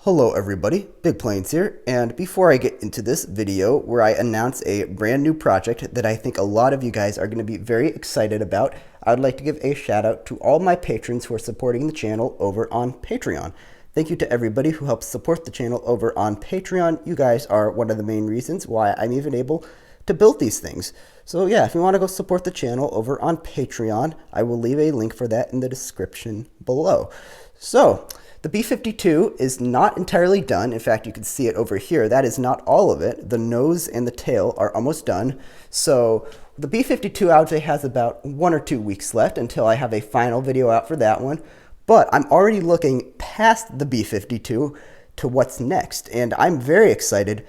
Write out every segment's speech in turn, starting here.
Hello everybody, Big Plains here, and before I get into this video where I announce a brand new project that I think a lot of you guys are going to be very excited about, I'd like to give a shout out to all my patrons who are supporting the channel over on Patreon. Thank you to everybody who helps support the channel over on Patreon. You guys are one of the main reasons why I'm even able to build these things. So yeah, if you want to go support the channel over on Patreon, I will leave a link for that in the description below. So, the B-52 is not entirely done. In fact, you can see it over here. That is not all of it. The nose and the tail are almost done. So the B-52 actually has about 1 or 2 weeks left until I have a final video out for that one. But I'm already looking past the B-52 to what's next. And I'm very excited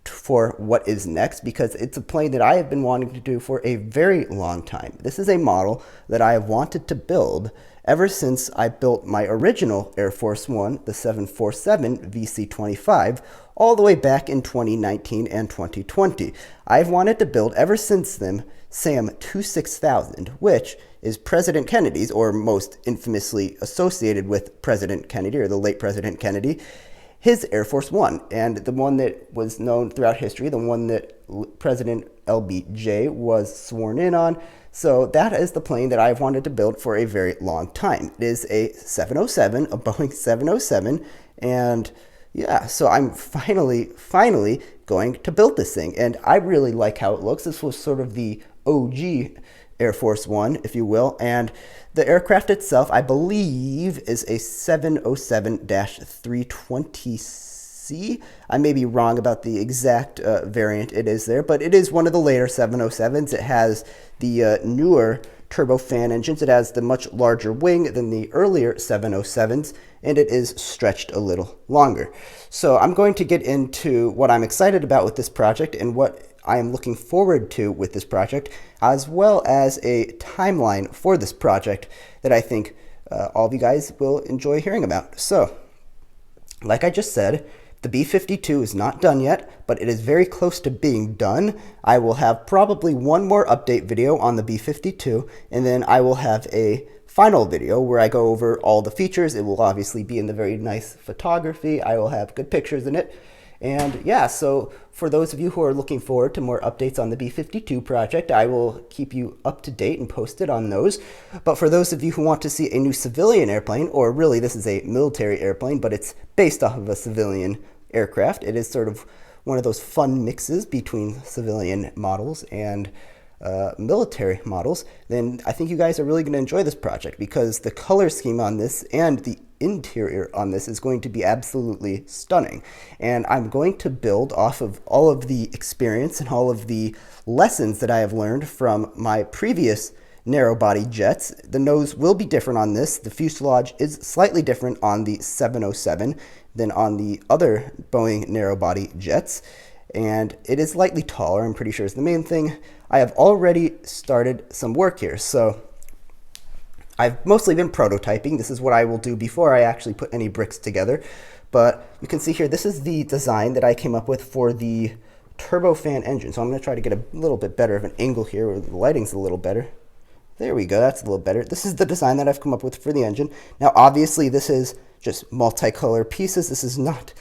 for what is next because it's a plane that I have been wanting to do for a very long time. This is a model that I have wanted to build ever since I built my original Air Force One, the 747 VC-25, all the way back in 2019 and 2020. I've wanted to build ever since then SAM 26000, which is President Kennedy's, or most infamously associated with President Kennedy, or the late President Kennedy, his Air Force One, and the one that was known throughout history, the one that President LBJ was sworn in on. So that is the plane that I've wanted to build for a very long time. It is a 707, a Boeing 707, and yeah, so I'm finally going to build this thing, and I really like how it looks. This was sort of the OG Air Force One, if you will, and the aircraft itself, I believe, is a 707-320C. I may be wrong about the exact variant it is there, but it is one of the later 707s. It has the newer turbofan engines. It has the much larger wing than the earlier 707s, and it is stretched a little longer. So I'm going to get into what I'm excited about with this project and what I am looking forward to with this project, as well as a timeline for this project that I think all of you guys will enjoy hearing about. So, like I just said, the B-52 is not done yet, but it is very close to being done. I will have probably one more update video on the B-52, and then I will have a final video where I go over all the features. It will obviously be in the very nice photography. I will have good pictures in it. And yeah, so for those of you who are looking forward to more updates on the B-52 project, I will keep you up to date and posted on those. But for those of you who want to see a new civilian airplane, or really this is a military airplane, but it's based off of a civilian aircraft, it is sort of one of those fun mixes between civilian models and military models, then I think you guys are really going to enjoy this project because the color scheme on this and the interior on this is going to be absolutely stunning. And I'm going to build off of all of the experience and all of the lessons that I have learned from my previous narrow-body jets. The nose will be different on this. The fuselage is slightly different on the 707 than on the other Boeing narrow-body jets. And it is slightly taller, I'm pretty sure is the main thing. I have already started some work here, so I've mostly been prototyping. This is what I will do before I actually put any bricks together. But you can see here, this is the design that I came up with for the turbofan engine. So I'm going to try to get a little bit better of an angle here where the lighting's a little better. There we go, that's a little better. This is the design that I've come up with for the engine. Now obviously this is just multicolor pieces. This is not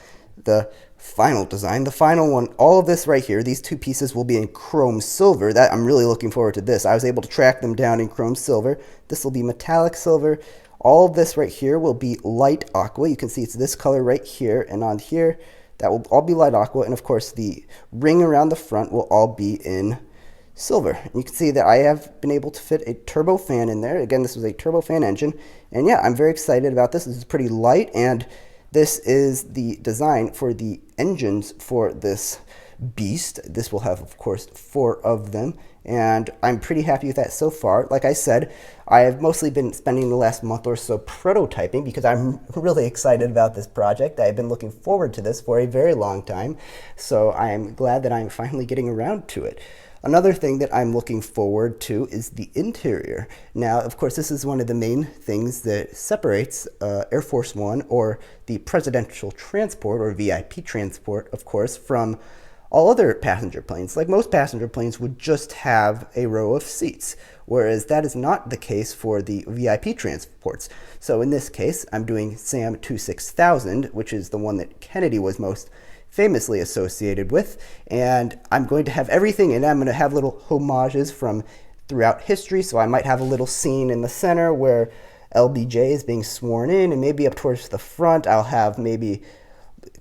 the final design. The final one, all of this right here, these two pieces will be in chrome silver. That I'm really looking forward to this. I was able to track them down in chrome silver. This will be metallic silver. All of this right here will be light aqua. You can see it's this color right here, and on here that will all be light aqua, and of course the ring around the front will all be in silver. And you can see that I have been able to fit a turbofan in there. Again, this was a turbofan engine, and yeah, I'm very excited about this. This is pretty light, and this is the design for the engines for this beast. This will have, of course, 4 of them, and I'm pretty happy with that so far. Like I said, I have mostly been spending the last month or so prototyping because I'm really excited about this project. I've been looking forward to this for a very long time, so I'm glad that I'm finally getting around to it. Another thing that I'm looking forward to is the interior. Now, of course, this is one of the main things that separates Air Force One, or the presidential transport, or VIP transport, of course, from all other passenger planes. Like most passenger planes would just have a row of seats, whereas that is not the case for the VIP transports. So in this case, I'm doing SAM 26000, which is the one that Kennedy was most famously associated with, and I'm going to have everything in it. I'm going to have little homages from throughout history, so I might have a little scene in the center where LBJ is being sworn in, and maybe up towards the front I'll have maybe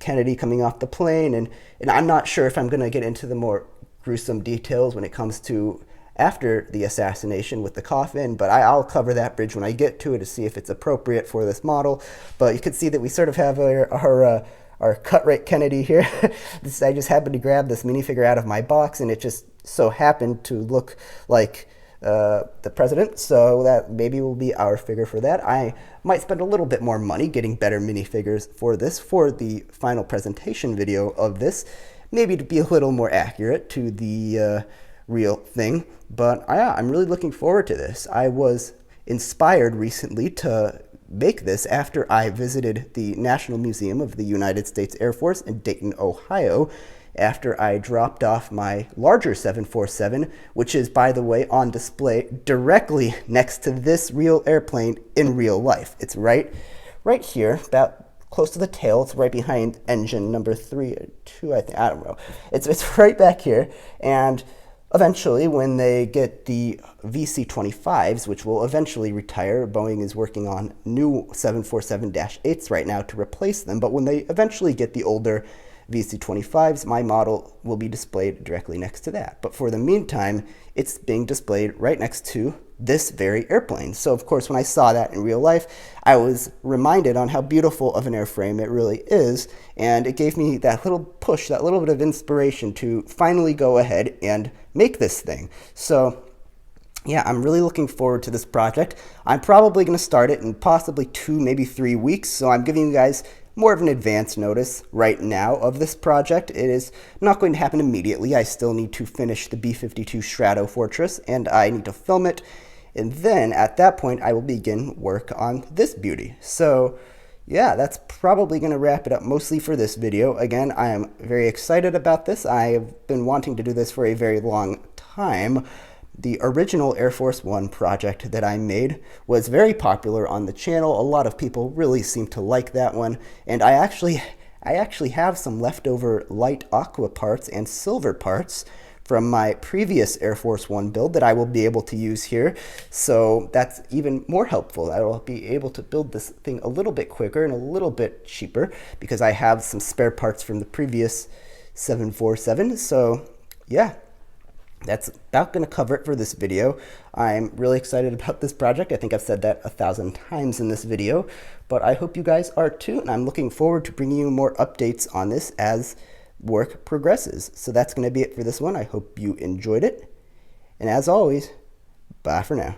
Kennedy coming off the plane, and I'm not sure if I'm going to get into the more gruesome details when it comes to after the assassination with the coffin, but I'll cover that bridge when I get to it to see if it's appropriate for this model. But you can see that we sort of have our cut-rate Kennedy here. I just happened to grab this minifigure out of my box, and it just so happened to look like the president, so that maybe will be our figure for that. I might spend a little bit more money getting better minifigures for this, for the final presentation video of this, maybe to be a little more accurate to the real thing. But yeah, I'm really looking forward to this. I was inspired recently to make this after I visited the National Museum of the United States Air Force in Dayton, Ohio, after I dropped off my larger 747, which is, by the way, on display directly next to this real airplane in real life. It's right here, about close to the tail. It's right behind engine number 3 or 2, I think. I don't know. It's right back here, and eventually, when they get the VC-25s, which will eventually retire, Boeing is working on new 747-8s right now to replace them, but when they eventually get the older VC-25s, my model will be displayed directly next to that. But for the meantime, it's being displayed right next to this very airplane. So of course, when I saw that in real life, I was reminded on how beautiful of an airframe it really is, and it gave me that little push, that little bit of inspiration to finally go ahead and make this thing. So yeah, I'm really looking forward to this project. I'm probably going to start it in possibly 2, maybe 3 weeks, so I'm giving you guys more of an advance notice right now of this project. It is not going to happen immediately. I still need to finish the B-52 Strato Fortress, and I need to film it, and then at that point I will begin work on this beauty. So yeah, that's probably going to wrap it up mostly for this video. Again, I am very excited about this. I have been wanting to do this for a very long time. The original Air Force One project that I made was very popular on the channel. A lot of people really seem to like that one, and I actually have some leftover light aqua parts and silver parts from my previous Air Force One build that I will be able to use here. So that's even more helpful. I will be able to build this thing a little bit quicker and a little bit cheaper because I have some spare parts from the previous 747. So yeah, that's about going to cover it for this video. I'm really excited about this project. I think I've said that 1,000 times in this video, but I hope you guys are too, and I'm looking forward to bringing you more updates on this as work progresses. So that's going to be it for this one. I hope you enjoyed it, and as always, bye for now.